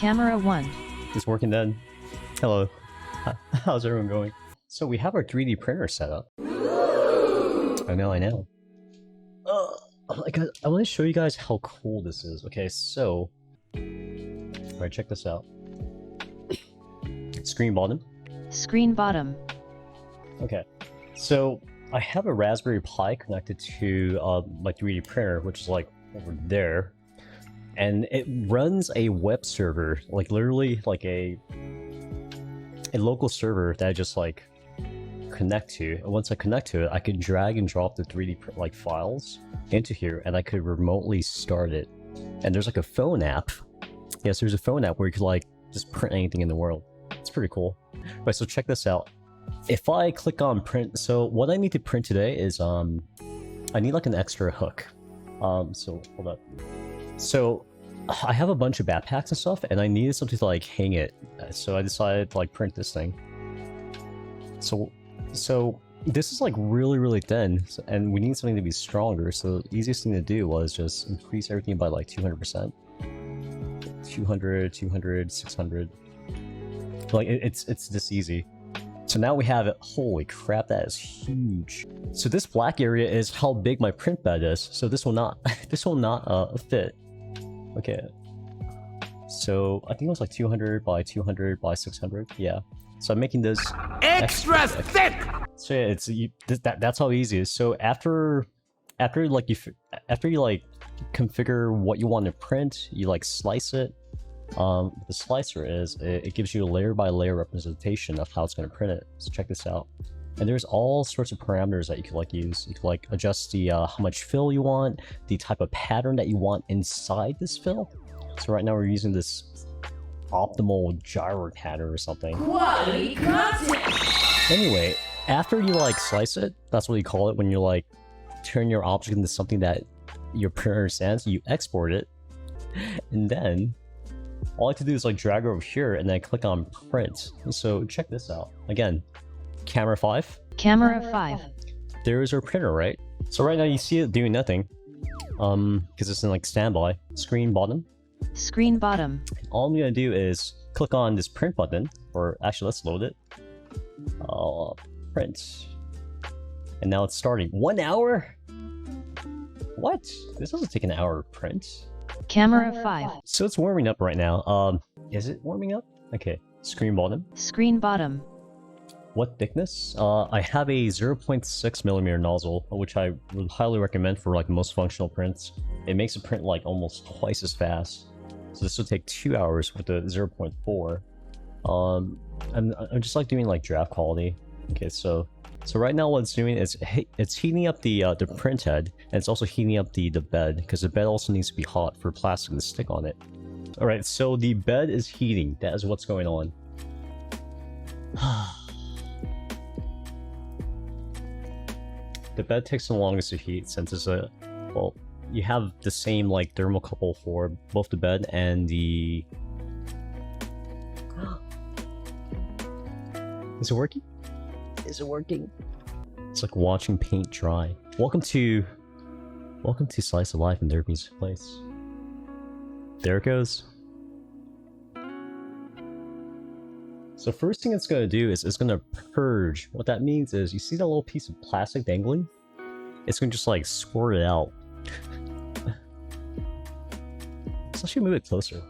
Camera 1. It's working then. Hello. How's everyone going? So we have our 3D printer set up. I know. I want to show you guys how cool this is. Okay, so... Alright, check this out. Screen bottom. Screen bottom. Okay, so I have a Raspberry Pi connected to my 3D printer, which is like over there. And it runs a web server, like literally like a local server that I just like connect to. And once I connect to it, I could drag and drop the 3D like files into here, and I could remotely start it. And there's like a phone app. Yes, there's a phone app where you could like just print anything in the world. It's pretty cool. Right, so check this out. If I click on print, so what I need to print today is I need like an extra hook. So hold up. So I have a bunch of backpacks and stuff, and I needed something to like hang it. So I decided to like print this thing. So this is like really thin, and we need something to be stronger. So the easiest thing to do was just increase everything by like 200%. 200, 600. Like it's this easy. So now we have it. Holy crap, that is huge. So this black area is how big my print bed is. So this will not fit. Okay. So I think it was like 200 by 200 by 600. Yeah. So I'm making this extra thick. So yeah, that's how easy it is. So after you like configure what you want to print, you like slice it. The slicer is it gives you a layer by layer representation of how it's going to print it. So check this out. And there's all sorts of parameters that you could like use. You could like adjust the how much fill you want, the type of pattern that you want inside this fill. So right now we're using this optimal gyro pattern or something. Quality content. Anyway, after you like slice it, that's what you call it when you like turn your object into something that your printer understands. You export it, and then all I have to do is like drag over here and then click on print. So check this out. Again, camera 5. Camera 5. There is our printer, right? So right now you see it doing nothing. Because it's in like standby. Screen bottom. Screen bottom. All I'm gonna do is click on this print button, or actually let's load it. Print. And now it's starting. 1 hour? What? This doesn't take an hour to print. Camera 5. So it's warming up right now. Is it warming up? Okay. Screen bottom. Screen bottom. What thickness? I have a 0.6mm nozzle, which I would highly recommend for like most functional prints. It makes a print like almost twice as fast. So this will take 2 hours with the 0.4. I'm just like doing like draft quality. Okay, so right now what it's doing is it's heating up the print head, and it's also heating up the bed, because the bed also needs to be hot for plastic to stick on it. Alright, so the bed is heating. That is what's going on. The bed takes the longest to heat since it's a... Well, you have the same like thermocouple for both the bed and the... Is it working? Is it working? It's like watching paint dry. Welcome to Slice of Life in Derpy's place. There it goes. So first thing it's gonna do is it's gonna purge. What that means is, you see that little piece of plastic dangling? It's gonna just like squirt it out. Let's actually move it closer.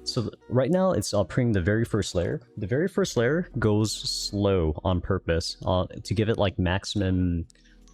So right now it's printing the very first layer. The very first layer goes slow on purpose to give it like maximum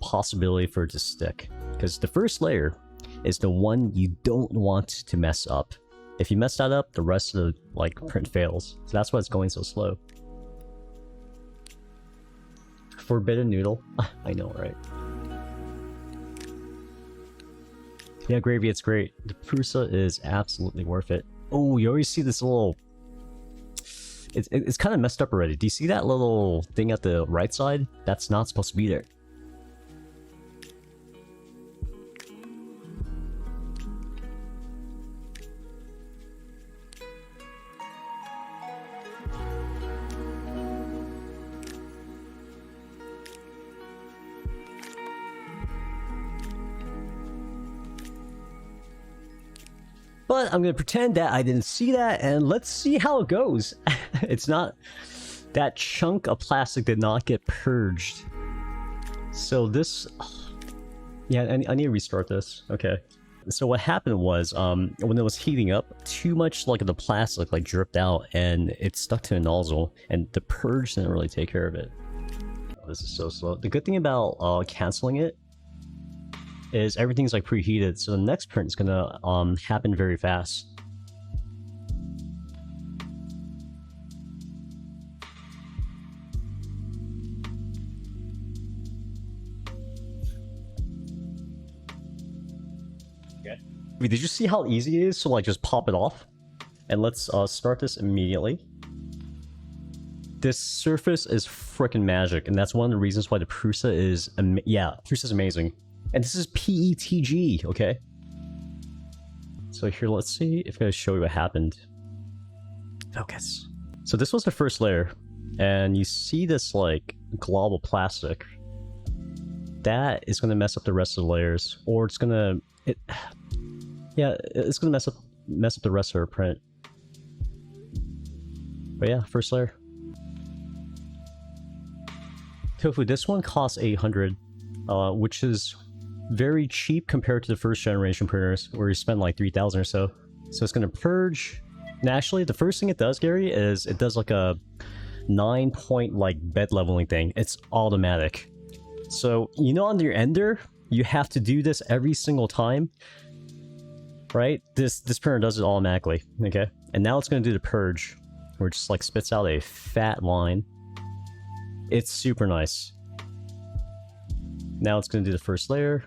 possibility for it to stick. Because the first layer is the one you don't want to mess up. If you mess that up, the rest of the like print fails. So that's why it's going so slow. Forbidden noodle. I know, right? Yeah, Gravy, it's great. The Prusa is absolutely worth it. Oh, you already see this little it's kind of messed up already. Do you see that little thing at the right side? That's not supposed to be there. But I'm gonna pretend that I didn't see that, and let's see how it goes. It's not... That chunk of plastic did not get purged. So this... Yeah, I need to restart this. Okay. So what happened was, when it was heating up, too much like of the plastic like dripped out, and it stuck to the nozzle, and the purge didn't really take care of it. Oh, this is so slow. The good thing about canceling it is everything's like preheated, so the next print is gonna happen very fast. Okay. Did you see how easy it is to like just pop it off? And let's start this immediately. This surface is freaking magic, and that's one of the reasons why the Prusa is Prusa's amazing. And this is PETG, okay? So here, let's see if I can show you what happened. Focus. So this was the first layer, and you see this like glob of plastic. That is gonna mess up the rest of the layers, or it's gonna it's gonna mess up the rest of our print. But yeah, first layer. Tofu, this one costs 800, which is very cheap compared to the first generation printers where you spend like 3,000 or so. So it's gonna purge. And actually, the first thing it does, Gary, is it does like a 9-point like bed leveling thing. It's automatic. So you know, on your ender, you have to do this every single time, right? This printer does it automatically. Okay, and now it's gonna do the purge, where it just like spits out a fat line. It's super nice. Now it's gonna do the first layer.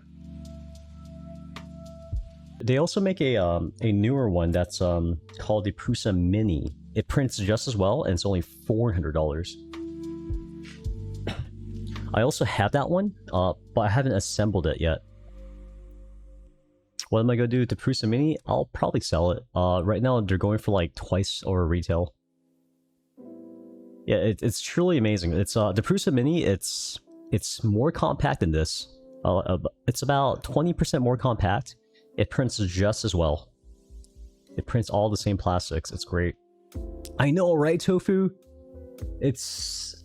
They also make a newer one that's called the Prusa Mini. It prints just as well, and it's only $400. I also have that one, but I haven't assembled it yet. What am I gonna do with the Prusa Mini? I'll probably sell it. Right now they're going for like twice over retail. Yeah, it's truly amazing. It's the Prusa Mini. It's more compact than this. It's about 20% more compact. It prints just as well. It prints all the same plastics. It's great. I know, right, Tofu? It's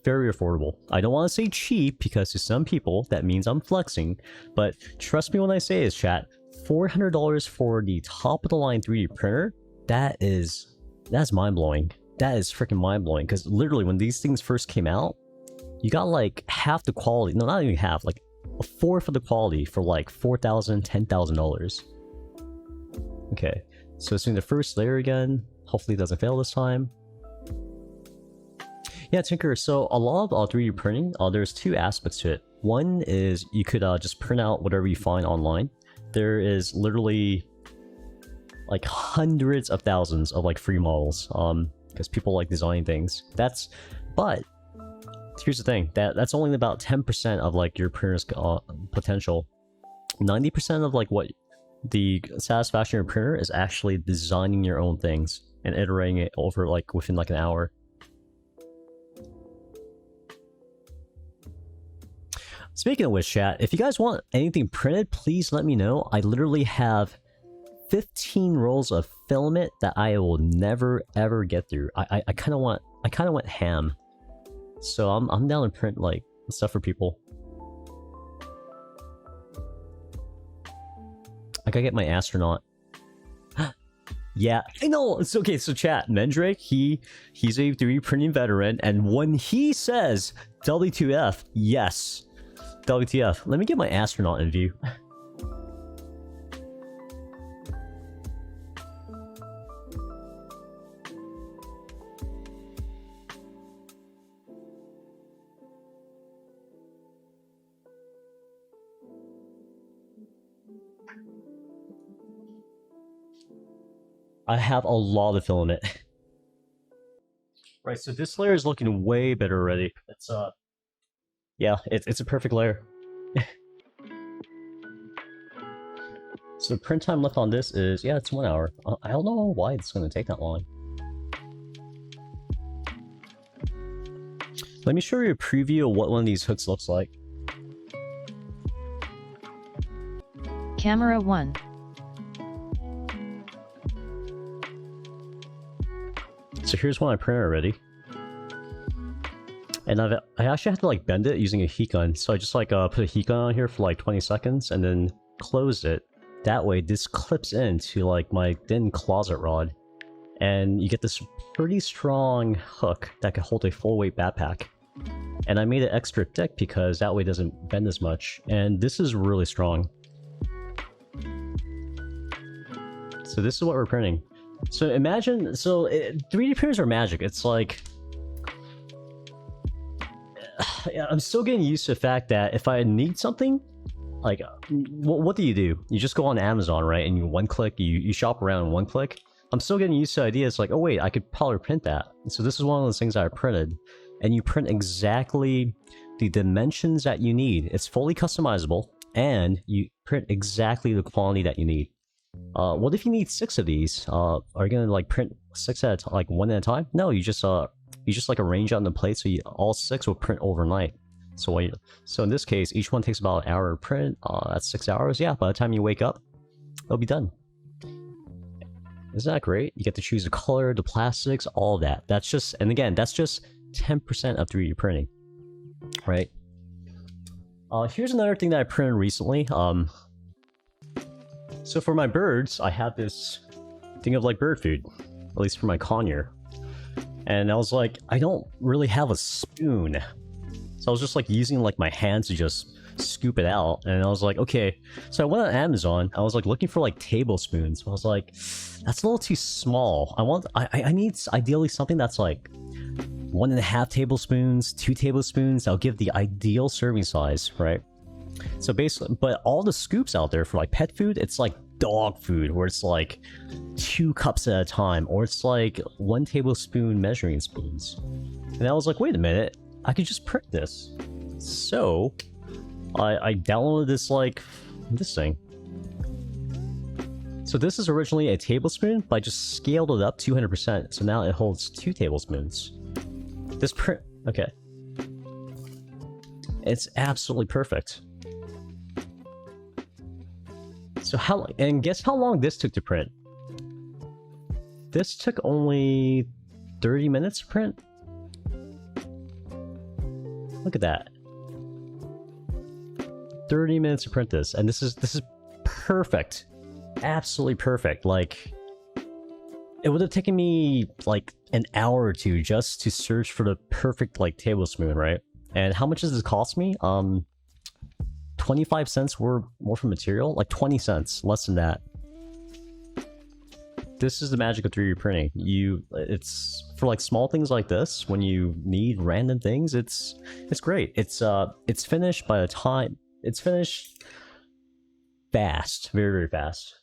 very affordable. I don't want to say cheap, because to some people that means I'm flexing, but trust me when I say this, chat. $400 for the top of the line 3D printer, that's mind-blowing. That is freaking mind-blowing, because literally when these things first came out, you got like half the quality. No, not even half, like a fourth of the quality for like $4,000, $10,000. Okay, so it's doing the first layer again. Hopefully it doesn't fail this time. Yeah, Tinker, so a lot of 3D printing, there's two aspects to it. One is you could just print out whatever you find online. There is literally like hundreds of thousands of like free models, because people like designing things. But here's the thing, that's only about 10% of like your printer's potential. 90% of like what the satisfaction of your printer is actually designing your own things and iterating it over like within like an hour. Speaking of which, chat, if you guys want anything printed, please let me know. I literally have 15 rolls of filament that I will never ever get through. I kind of went ham. So I'm down to print like stuff for people. I gotta get my astronaut. Yeah, I know. It's okay. So chat, Mendrake, he's a 3D printing veteran, and when he says W2F, yes, WTF. Let me get my astronaut in view. I have a lot of filament. Right, so this layer is looking way better already. It's yeah, it's a perfect layer. So the print time left on this is, yeah, it's 1 hour. I don't know why it's gonna take that long. Let me show you a preview of what one of these hooks looks like. Camera 1. So here's one I printed already. And I actually have to like bend it using a heat gun. So I just like put a heat gun on here for like 20 seconds and then close it. That way this clips into like my thin closet rod. And you get this pretty strong hook that can hold a full weight backpack. And I made it extra thick because that way it doesn't bend as much. And this is really strong. So this is what we're printing. So imagine, 3D printers are magic. It's like, I'm still getting used to the fact that if I need something, like, what do? You just go on Amazon, right? And you one click, you shop around in one click. I'm still getting used to ideas like, oh wait, I could probably print that. So this is one of those things that I printed. And you print exactly the dimensions that you need. It's fully customizable, and you print exactly the quantity that you need. What if you need 6 of these? Are you gonna like print 6 at a like 1 at a time? No, you just like arrange it on the plate so all 6 will print overnight. So in this case, each one takes about an hour to print. That's 6 hours. Yeah, by the time you wake up, it'll be done. Isn't that great? You get to choose the color, the plastics, all that. That's just, and again, that's just 10% of 3D printing, right? Here's another thing that I printed recently. So for my birds, I have this thing of like bird food, at least for my conure. And I was like, I don't really have a spoon. So I was just like using like my hands to just scoop it out. And I was like, okay. So I went on Amazon. I was like looking for like tablespoons. I was like, that's a little too small. I need ideally something that's like 1.5 tablespoons, 2 tablespoons. That'll give the ideal serving size, right? So basically, but all the scoops out there for like pet food, it's like dog food, where it's like 2 cups at a time, or it's like 1 tablespoon measuring spoons. And I was like, wait a minute, I could just print this. So I downloaded this thing. So this is originally a tablespoon, but I just scaled it up 200%. So now it holds 2 tablespoons. This print, okay. It's absolutely perfect. So guess how long this took to print? This took only 30 minutes to print. Look at that. 30 minutes to print this, and this is perfect. Absolutely perfect. Like, it would have taken me like an hour or 2 just to search for the perfect like tablespoon, right? And how much does this cost me? 25 cents more for material, like 20 cents, less than that. This is the magic of 3D printing. It's for like small things like this, when you need random things, it's great. It's finished by the time it's finished fast, very, very fast.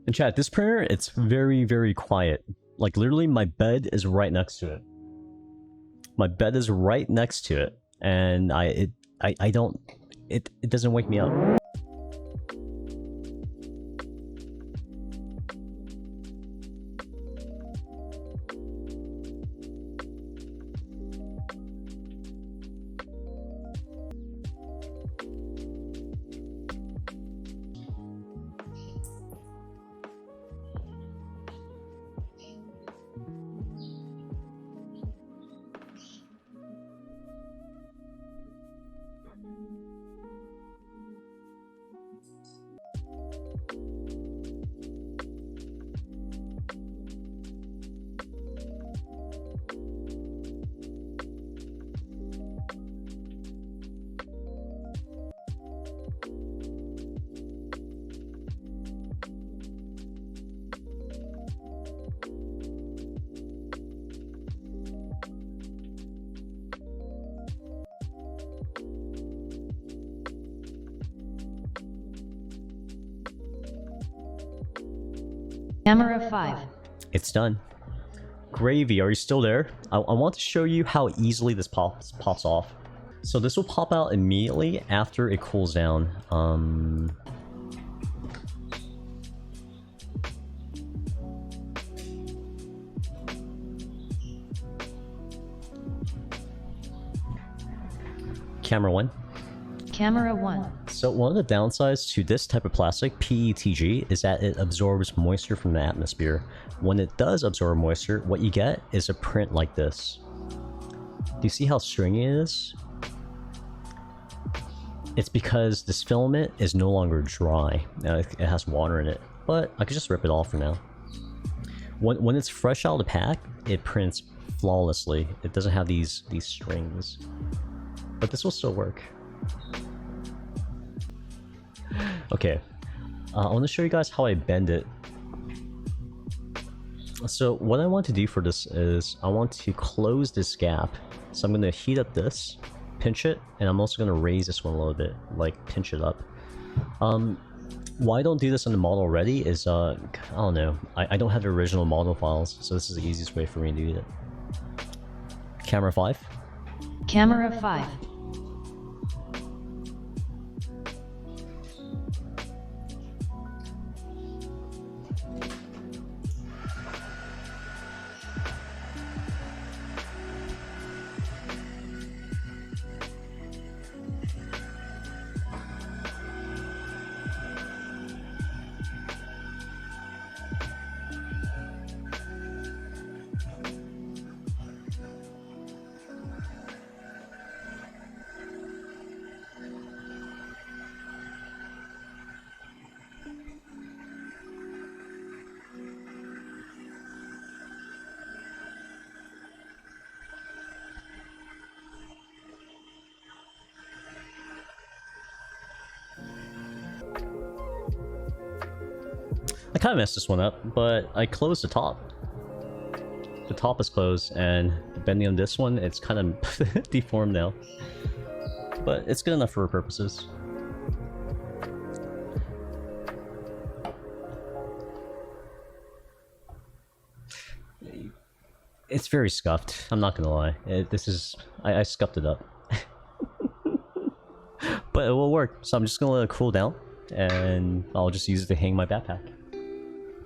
And chat, this printer, it's very, very quiet. Like literally my bed is right next to it. My bed is right next to it. And it doesn't wake me up. Camera 5. It's done. Gravy, are you still there? I want to show you how easily this pops off. So this will pop out immediately after it cools down. Camera 1. Camera 1. So one of the downsides to this type of plastic, PETG, is that it absorbs moisture from the atmosphere. When it does absorb moisture, what you get is a print like this. Do you see how stringy it is? It's because this filament is no longer dry. Now it has water in it, but I could just rip it off for now. When it's fresh out of the pack, it prints flawlessly. It doesn't have these strings. But this will still work. Okay, I want to show you guys how I bend it. So what I want to do for this is I want to close this gap. So I'm going to heat up this, pinch it, and I'm also going to raise this one a little bit, like pinch it up. Why I don't do this on the model already is, I don't know, I don't have the original model files, so this is the easiest way for me to do it. Camera 5. Camera 5. I kind of messed this one up, but I closed the top. The top is closed, and bending on this one, it's kind of deformed now. But it's good enough for our purposes. It's very scuffed, I'm not gonna lie. I scuffed it up. But it will work, so I'm just gonna let it cool down, and I'll just use it to hang my backpack.